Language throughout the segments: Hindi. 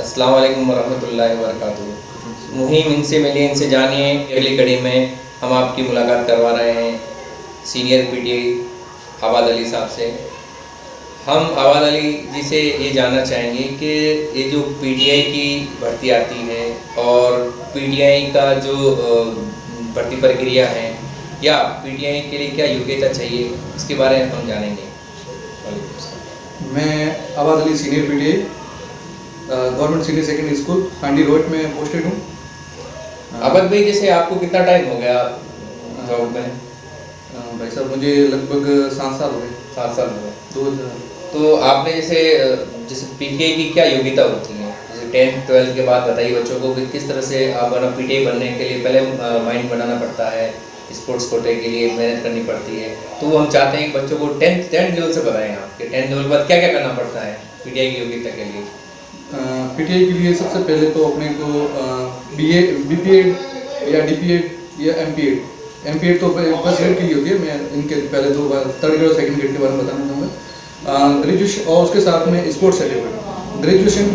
अस्सलाम वालेकुम वरहमतुल्लाहि वबरकातुहू। मुहिम इनसे मिलिए इनसे जानिए। अगली कड़ी में हम आपकी मुलाकात करवा रहे हैं सीनियर पीटीआई आबाद अली साहब से। हम आबाद अली जी से ये जानना चाहेंगे कि ये जो पीटीआई की भर्ती आती है और पीटीआई का जो भर्ती प्रक्रिया है या पीटीआई के लिए क्या योग्यता चाहिए, इसके बारे में हम जानेंगे। मैं आबाद Ali senior PTI government senior secondary school हांडी रोड में पोस्टेड हूँ। आबाद भाई, जैसे आपको कितना टाइम हो गया जॉब में? भाई साहब, मुझे लगभग 7 साल हो गए। 7 साल हो गए। 2000। तो आपने जैसे पीटीआई की क्या योग्यता होती है, जैसे 10th 12th के बाद बताइए बच्चों को कि किस तरह से आप पीटीआई बनने के लिए पहले माइंड बनाना पड़ता है, स्पोर्ट्स कोटे के लिए मेहनत करनी पड़ती है। तो वो हम चाहते हैं कि बच्चों को 10th लेवल से बताएं आप कि 10th लेवल के बाद क्या क्या करना पड़ता है पीटीआई की योग्यता के लिए। पीटीआई के लिए सबसे पहले तो अपने को बीए, बीपीएड या डीपीएड या एमपीएड तो फर्स्ट ग्रेड के लिए होती है। मैं इनके पहले 2 बार 3rd ग्रेड और 2nd ग्रेड के बारे में बताना चाहूँगा। ग्रेजुएशन और उसके साथ में स्पोर्ट्स सर्टिफिकेट। ग्रेजुएशन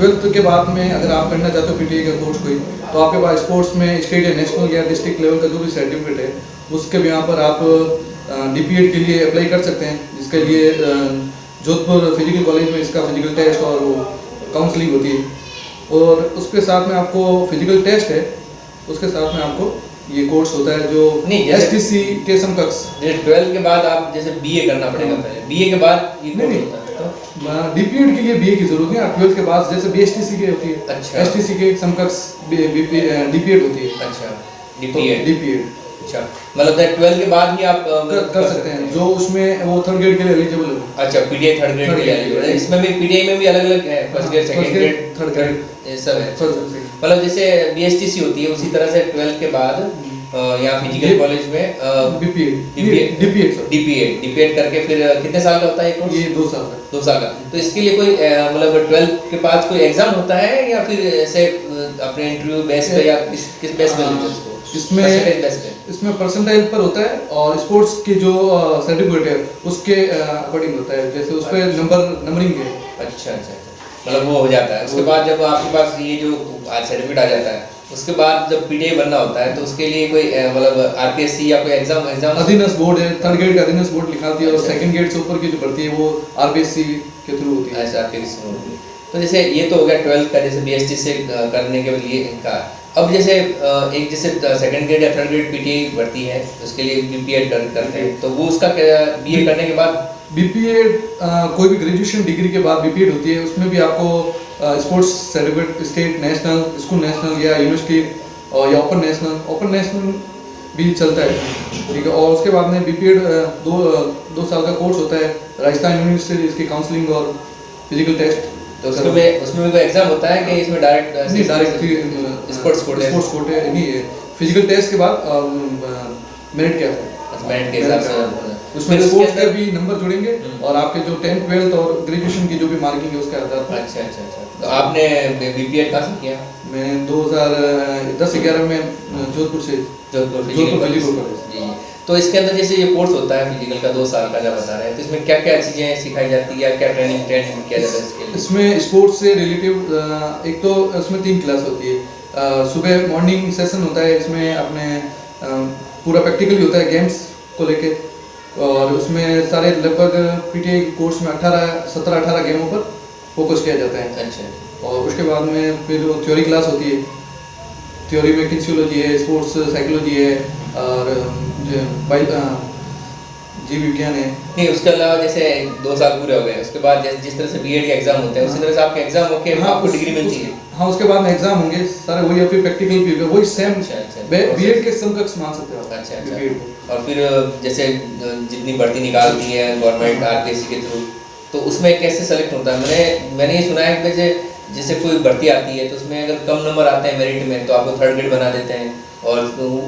12th के बाद में अगर आप करना चाहते हो पीटीआई का कोर्स कोई, तो आपके पास स्पोर्ट्स में स्टेट या नेशनल या डिस्ट्रिक्ट लेवल का जो भी सर्टिफिकेट है उसके भी यहाँ पर आप डीपीएड के लिए अप्लाई कर सकते हैं, जिसके लिए जोधपुर फिजिकल कॉलेज में इसका फिजिकल टेस्ट और काउंसलिंग होती है। और उसके साथ में आपको फिजिकल टेस्ट है, उसके साथ में आपको ये कोर्स होता है जो एसटीसी के समकक्ष। जैसे 12th के बाद आप जैसे बीए करना पड़ेगा पहले, बीए के बाद ये कोर्स होता है। तो डीपीएड के लिए बीए की जरूरत नहीं है। 12th के बाद जैसे बीएसटीसी के होती है, अच्छा, एसटीसी के समकक्ष डीपीएड होती है। अच्छा, डीपीएड। अच्छा, मतलब 12th के बाद ही आप कर सकते हैं, जो उसमें वो 3rd ग्रेड के लिए एलिजिबल है। अच्छा, पीटीआई 3rd ग्रेड के लिए एलिजिबल है। इसमें भी पीटीआई में भी अलग अलग है, first grade, second grade, 3rd grade ये सब है। मतलब जैसे बीएसटीसी होती है उसी तरह से 12th के बाद यहाँ फिजिकल कॉलेज में डीपीएड करके फिर कितने साल का होता है कोर्स? ये 2 साल का। 2 साल का। तो इसके लिए कोई मतलब 12th के बाद कोई एग्जाम होता है या फिर ऐसे अपने इंटरव्यू बेस पे या किस बेस पे लेते हैं इसको? इसमें परसेंटाइल पर होता है और स्पोर्ट्स की जो सर्टिफिकेट है उसके अकॉर्डिंग होता है, जैसे उस पर नंबरिंग है। अच्छा अच्छा अच्छा, मतलब वो हो जाता है। उसके बाद जब आपके पास ये जो सर्टिफिकेट आ जाता है, उसके बाद जब पीटीआई बनना होता है तो उसके लिए कोई मतलब आरपीएससी या कोई एग्जाम अधीनस्थ बोर्ड है, 3rd ग्रेड का अधीनस्थ बोर्ड निकालती है। और 2nd ग्रेड से ऊपर की जो भर्ती है वो आरपीएससी के थ्रू होती है। ऐसा आरपीएससी होती है। तो जैसे ये तो हो गया 12th का, जैसे बीएसटी से करने के लिए इनका। अब जैसे एक जैसे 2nd ग्रेड या 3rd ग्रेड पीटीआई भर्ती है उसके लिए बीपीएड करते हैं, तो वो उसका बीए करने के बाद बीपीएड कोई भी ग्रेजुएशन डिग्री के बाद बीपीएड होती है। उसमें भी आपको sports certificate state, national, school national या यूनिवर्सिटी और या ओपन नेशनल भी चलता है, ठीक है। और उसके बाद में बीपीएड 2 साल का कोर्स होता है। राजस्थान यूनिवर्सिटी इसकी काउंसलिंग और फिजिकल टेस्ट। तो उसमें भी कोई एग्जाम होता है कि इसमें डायरेक्ट स्पोर्ट्स कोटे नहीं है। फिजिकल टेस्ट के बाद मेरिट क्या है, मेरिट के हिसाब से उसमें स्पोर्ट्स के भी नंबर जुड़ेंगे और आपके जो 10th 12th और ग्रेजुएशन की जो भी मार्किंग है उसके आधार पर। अच्छा अच्छा अच्छा। तो आपने बीपीएड कहाँ से किया? मैं 2010-11 में जोधपुर फिजिकल कॉलेज। जी। तो इसके अंदर जैसे ये कोर्स होता है फिजिकल का 2 साल का जब बता रहे हैं, तो इसमें क्या क्या चीज़ें सिखाई जाती है, क्या ट्रेनिंग किया जाता है इसके लिए? इसमें स्पोर्ट्स से रिलेटिव एक तो इसमें 3 क्लास होती है। सुबह मॉर्निंग सेशन होता है, इसमें अपने पूरा प्रैक्टिकल होता है गेम्स को लेके, और उसमें सारे लगभग पीटीआई कोर्स में 17-18 गेमों पर फोकस किया जाता है। अच्छा। और उसके बाद में फिर थ्योरी क्लास होती है। थ्योरी में किन्सियोलॉजी है, स्पोर्ट्स साइकोलॉजी है और जीव विज्ञान है। नहीं, उसके अलावा जैसे 2 साल पूरे हो गए, उसके बाद जिस तरह से बीएड के एग्जाम होते हैं उसी तरह से आपके एग्जाम होके आपको डिग्री मिलती है। हाँ, उसके बाद में एग्जाम होंगे सारे वही, फिर प्रैक्टिकल भी होगा, वही सेम बीएड के समकक्ष मान सकते हो। अच्छा अच्छा। और फिर जैसे जितनी भर्ती निकालती है गवर्नमेंट आरपीएससी के थ्रू, तो उसमें कैसे सेलेक्ट होता है? मैंने ये सुना है कि जैसे कोई भर्ती आती है तो उसमें अगर कम नंबर आते हैं मेरिट में तो आपको 3rd ग्रेड बना देते हैं, और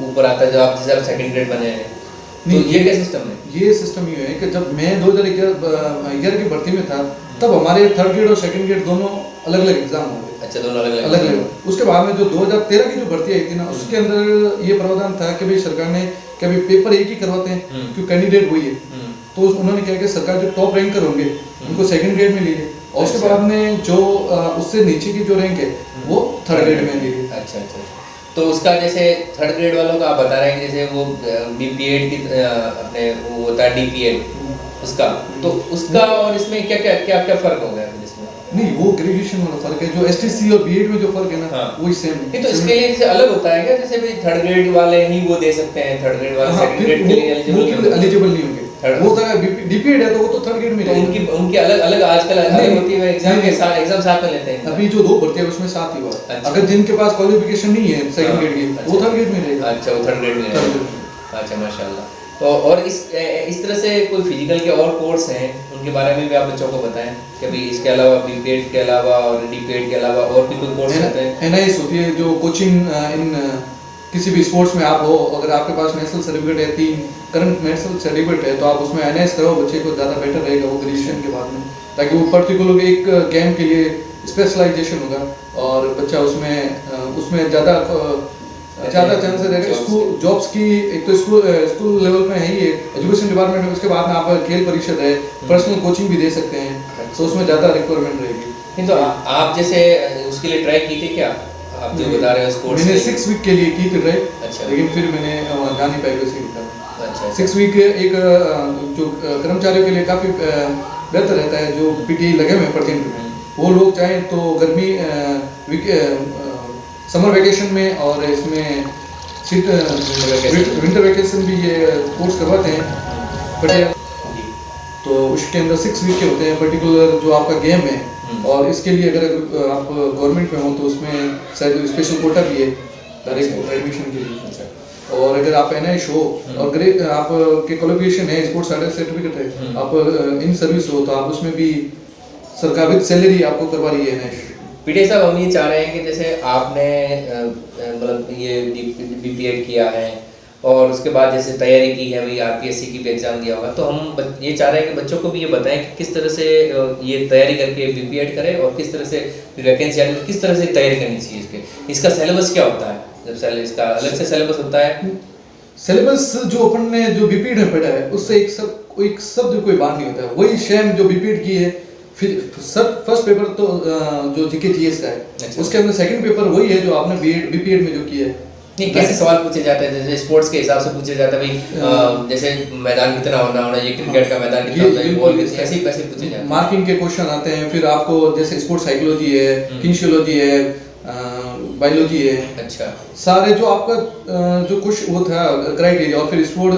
ऊपर आता है जब आप जैसे 2nd ग्रेड बने हैं। तो ये क्या सिस्टम है? ये सिस्टम ये है कि जब मैं 2011 की भर्ती में था तब हमारे 3rd ग्रेड और 2nd ग्रेड दोनों अलग अलग एग्जाम होंगे। अच्छा, दोनों अलग अलग। उसके बाद में जो 2013 की जो भर्ती आई थी ना, उसके अंदर ये प्रावधान था कि भाई सरकार ने क्या भाई पेपर एक ही करवाते हैं क्योंकि कैंडिडेट वही है। तो उन्होंने क्या किया, सरकार जो टॉप रैंकर होंगे उनको 2nd ग्रेड में लीजिए और उसके बाद में जो उससे नीचे की जो रैंक है वो थर्ड ग्रेड में ली गई। अच्छा अच्छा। तो उसका जैसे थर्ड ग्रेड वालों का आप बता रहे हैं जैसे वो बीपीएड की अपने वो होता है डीपीएड उसका, तो उसका और इसमें क्या क्या क्या क्या फर्क हो गया फिर इसमें? नहीं, वो ग्रेजुएशन वाला फर्क है, जो एसटीसी और बीएड में जो फर्क है ना, हाँ। वही सेम नहीं तो इसके लिए जैसे अलग होता है क्या, जैसे भाई थर्ड ग्रेड वाले ही वो दे सकते हैं, थर्ड ग्रेड वाले सेकंड ग्रेड के लिए एलिजिबल नहीं होंगे। वो तो डीपीएड है तो वो तो थर्ड ग्रेड में तो रहेगा। उनकी अलग अलग आजकल अलग होती है, एग्जाम के साथ एग्जाम साथ में लेते हैं। अभी जो 2 भर्ती है उसमें 7 ही हुआ। अच्छा। अगर जिनके पास क्वालिफिकेशन नहीं है सेकंड ग्रेड की, अच्छा। वो थर्ड ग्रेड में रहेगा। अच्छा, वो थर्ड ग्रेड में थर्ड रहेगा। ग्रेड। अच्छा माशाल्लाह। तो और इस तरह से कोई फिजिकल के और कोर्स हैं उनके बारे में भी आप बच्चों को बताएं कि भाई इसके अलावा बीपीएड के अलावा और डीपीएड के अलावा और भी कोई कोर्स होते हैं? एनआईएस होती है जो कोचिंग इन किसी भी स्पोर्ट्स में आप हो, अगर आपके पास नेशनल सर्टिफिकेट है, 3 करंट नेशनल सर्टिफिकेट है, तो आप उसमें एनआईएस कराओ, बच्चे को ज़्यादा बेटर रहेगा वो ग्रेजुएशन के बाद में, ताकि वो पर्टिकुलर एक गेम के लिए स्पेशलाइजेशन होगा और बच्चा उसमें ज़्यादा चांसेस रहेगा स्कूल जॉब्स की। एक तो स्कूल लेवल में है ही एजुकेशन डिपार्टमेंट में, उसके बाद में आप खेल परिषद है, पर्सनल कोचिंग भी दे सकते हैं, तो उसमें ज़्यादा रिक्वायरमेंट रहेगी। नहीं तो आप जैसे उसके लिए ट्राई की थी क्या, आप जो बता रहे हो स्पोर्ट्स? मैंने 6 वीक के लिए की थी ट्राई। अच्छा। लेकिन फिर मैंने जा नहीं पाई वैसे ही। अच्छा। 6 वीक एक जो कर्मचारियों के लिए काफ़ी बेहतर रहता है, जो पीटीआई लगे हुए हैं प्रेजेंट में, वो लोग चाहें तो गर्मी समर वेकेशन में और इसमें विंटर वेकेशन भी ये कोर्स करवाते हैं बढ़िया। तो उसके अंदर 6 वीक के होते हैं पर्टिकुलर जो आपका गेम है, और इसके लिए अगर आप गवर्नमेंट में हो तो उसमें शायद स्पेशल कोटा भी है डायरेक्ट एडमिशन के लिए। और अगर आप एनआईएस हो और आप के क्वालिफिकेशन है, स्पोर्ट्स सर्टिफिकेट है, आप इन सर्विस हो, तो आप उसमें भी सरकार विद सैलरी आपको करवा रही है एनआईएस। पीटे साहब हम ये चाह रहे हैं कि जैसे आपने मतलब ये बीपीएड किया है और उसके बाद जैसे तैयारी की है, भाई आरपीएससी की भी एग्जाम दिया होगा, तो हम ये चाह रहे हैं कि बच्चों को भी ये बताएं कि किस तरह से ये तैयारी करके बीपीएड करें और किस तरह से वैकेंसी आने किस तरह से तैयारी करनी चाहिए। इसका सिलेबस क्या होता है, जब इसका अलग से सिलेबस होता है? सिलेबस जो अपन ने जो बीपीएड में पढ़ा है उससे एक शब्द कोई बात नहीं होता है, वही सेम जो बीपीएड की है। फिर फर्स्ट पेपर तो जो जीके जीएस का है। अच्छा। उसके अंदर सेकंड पेपर वही है जो आपने बीपीएड में जो किया है। नहीं, कैसे सवाल पूछे जाते हैं, जैसे स्पोर्ट्स के हिसाब से पूछे जाता है भाई, जैसे मैदान कितना होना ये क्रिकेट का मैदान कितना होता है, बॉल कितनी, ऐसे पूछे जाते हैं। मार्किंग के क्वेश्चन आते हैं, फिर आपको जैसे स्पोर्ट्स साइकोलॉजी है, किनेसियोलॉजी है, बायोलॉजी है। अच्छा। सारे जो आपका जो कुछ वो था क्राइटेरिया, और फिर स्पोर्ट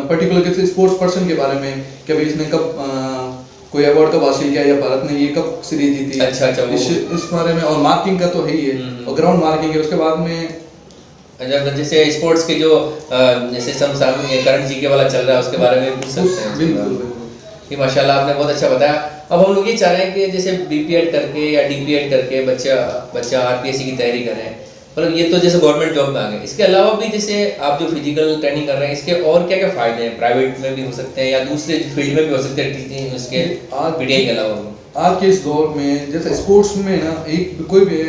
पर्टिकुलर किसी स्पोर्ट्स पर्सन के बारे में कि भाई इसने कब कोई अवार्ड कब हासिल किया या भारत ने ये कब सीरीज जीती। अच्छा। इस बारे में, और मार्किंग का तो है ही है, और ग्राउंड मार्किंग है। उसके बाद में जैसे स्पोर्ट्स के जो जैसे करंट जीके वाला चल रहा है उसके बारे में पूछ सकते हैं। बिल्कुल। ये माशाल्लाह आपने बहुत अच्छा बताया। अब हम लोग ये चाह रहे हैं कि जैसे बीपीएड करके या डीपीएड करके बच्चा आरपीएससी की तैयारी करें, मतलब ये तो जैसे गवर्नमेंट जॉब में आ गए, इसके अलावा भी जैसे आप जो फिजिकल ट्रेनिंग कर रहे हैं इसके और क्या क्या फायदे हैं? प्राइवेट में भी हो सकते हैं या दूसरे फील्ड में भी हो सकते हैं टीचिंग उसके पीटीआई के अलावा। आज के इस दौर में जैसे स्पोर्ट्स में ना, एक कोई भी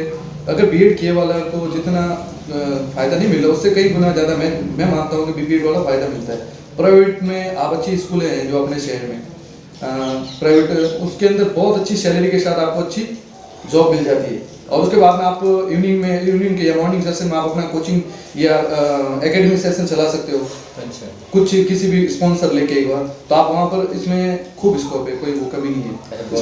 अगर बीएड किए वाला को जितना फ़ायदा नहीं मिल रहा, उससे कई गुना ज़्यादा मैं मानता हूँ कि बीपीएड वाला फ़ायदा मिलता है। प्राइवेट में आप अच्छी स्कूलें हैं जो अपने शहर में प्राइवेट, उसके अंदर बहुत अच्छी सैलरी के साथ आपको अच्छी जॉब मिल जाती है, और उसके बाद में आप इवनिंग के या मॉर्निंग सेशन में आप अपना कोचिंग या एकेडमिक सेशन चला सकते हो। अच्छा। कुछ किसी भी स्पॉन्सर लेके एक बार, तो आप वहाँ पर इसमें खूब स्कोप है, कोई वो कमी नहीं है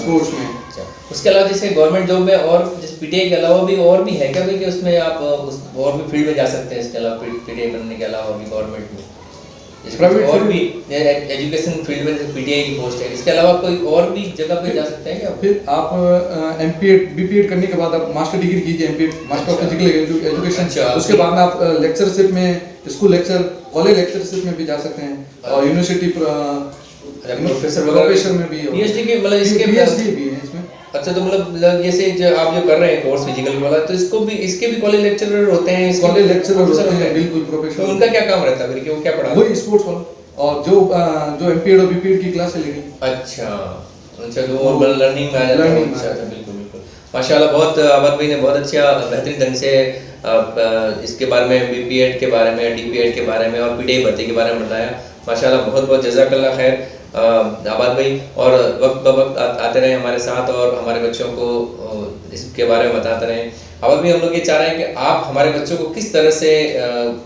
स्पोर्ट्स में। अच्छा। उसके अलावा जैसे गवर्नमेंट जॉब में और जैसे पीटीआई के अलावा भी और भी है क्या भाई कि उसमें आप और भी फील्ड में जा सकते हैं इसके अलावा पीटीआई करने के अलावा और भी गवर्नमेंट में प्राइवेट और भी एजुकेशन फील्ड में पीटीआई की पोस्ट है, इसके अलावा कोई और भी जगह पे जा सकते हैं क्या? फिर आप एमपीएड बीपीएड करने के बाद आप मास्टर डिग्री कीजिए, MPEd master of physical education. उसके बाद में आप लेक्चरशिप में, स्कूल लेक्चर, कॉलेज लेक्चरशिप में भी जा सकते हैं, और यूनिवर्सिटी प्रोफेसर में भी, पीएचडी के मतलब इसके पीएचडी भी है इसमें। अच्छा, तो मतलब जैसे आप जो कर रहे हैं कोर्स फिजिकल वाला, तो इसके भी कॉलेज लेक्चरर होते हैं, कॉलेज लेक्चरर होते हैं, बिल्कुल प्रोफेशनल। तो उनका क्या काम रहता है फिर कि वो क्या पढ़ाते हैं? वही स्पोर्ट्स वाला, और जो एमपीएड और बीपीएड की क्लास लेनी। अच्छा, तो वो लर्निंग में आ जाता है। अच्छा, बिल्कुल माशाल्लाह, बहुत आबाद भाई ने बहुत अच्छा बेहतरीन ढंग से इसके बारे में, बीपीएड के बारे में, डीपीएड के बारे में और पीटीआई भर्ती के बारे में बताया। माशाल्लाह, बहुत जज़ाकल्लाह खैर। आबाद भाई, और वक्त ब वक्त आते रहे हमारे साथ और हमारे बच्चों को इसके बारे में बताते रहें। आबाद भाई, हम लोग ये चाह रहे हैं कि आप हमारे बच्चों को किस तरह से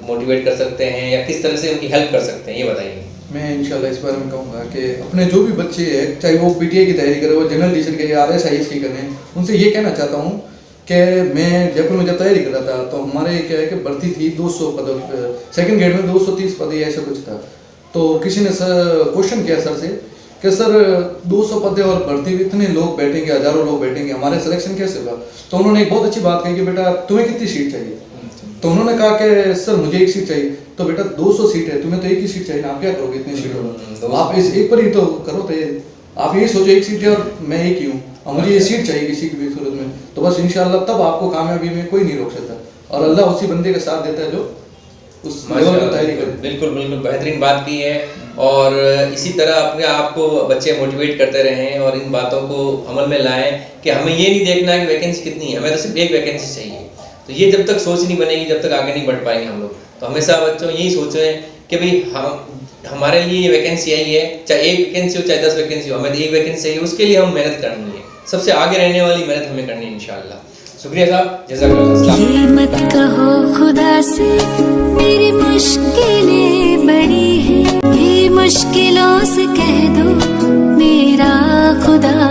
मोटिवेट कर सकते हैं या किस तरह से उनकी हेल्प कर सकते हैं, ये बताइए। मैं इंशाल्लाह इस बारे में कहूँगा कि अपने जो भी बच्चे हैं, चाहे वो पीटीआई की तैयारी करे, वो जनरल टीचर के RSIS की करें, उनसे ये कहना चाहता हूँ कि मैं जयपुर में जब तैयारी कर रहा था तो हमारे क्या है कि भर्ती थी 200 पद, सेकंड ग्रेड में 230 पद या ऐसा कुछ था। तो किसी ने क्वेश्चन किया सर से कि सर 200 पद और भर्ती में इतने लोग बैठेंगे, हज़ारों लोग बैठेंगे, हमारे सिलेक्शन कैसे होगा? तो उन्होंने एक बहुत अच्छी बात कही कि बेटा तुम्हें कितनी सीट चाहिए? तो उन्होंने कहा कि सर मुझे एक सीट चाहिए। तो बेटा 200 सीट है, तुम्हें तो एक ही सीट चाहिए ना, आप क्या करोगे इतनी सीटों में? आप इस एक पर ही तो करो। तो ये आप यही सोचो एक सीट है और मैं एक ही हूँ और मुझे ये सीट चाहिए किसी की भी सूरत में, तो बस इंशाल्लाह तब आपको कामयाबी में कोई नहीं रोक सकता और अल्लाह उसी बंदे का साथ देता है जो उस लेवल पर तैयारी करे। बिल्कुल बिल्कुल बेहतरीन बात की है, और इसी तरह अपने आप को बच्चे मोटिवेट करते रहें और इन बातों को अमल में लाएं कि हमें ये नहीं देखना है कि वैकेंसी कितनी है, हमें तो सिर्फ एक वैकेंसी चाहिए। तो ये जब तक सोच नहीं बनेगी, जब तक आगे नहीं बढ़ पाएंगे हम लोग। तो हमेशा बच्चों यही सोचें कि भाई हमारे लिए ये वैकेंसी आई है, चाहे एक वैकेंसी हो चाहे 10 वैकेंसी हो, हमें तो एक वैकेंसी चाहिए, उसके लिए हम मेहनत करनी है, सबसे आगे रहने वाली मेहनत हमें करनी है इंशाल्लाह। शुक्रिया साहब, जज़ाकल्लाह। ये मत कहो खुदा से मेरी मुश्किलें बड़ी हैं, ये मुश्किलों से कह दो मेरा खुदा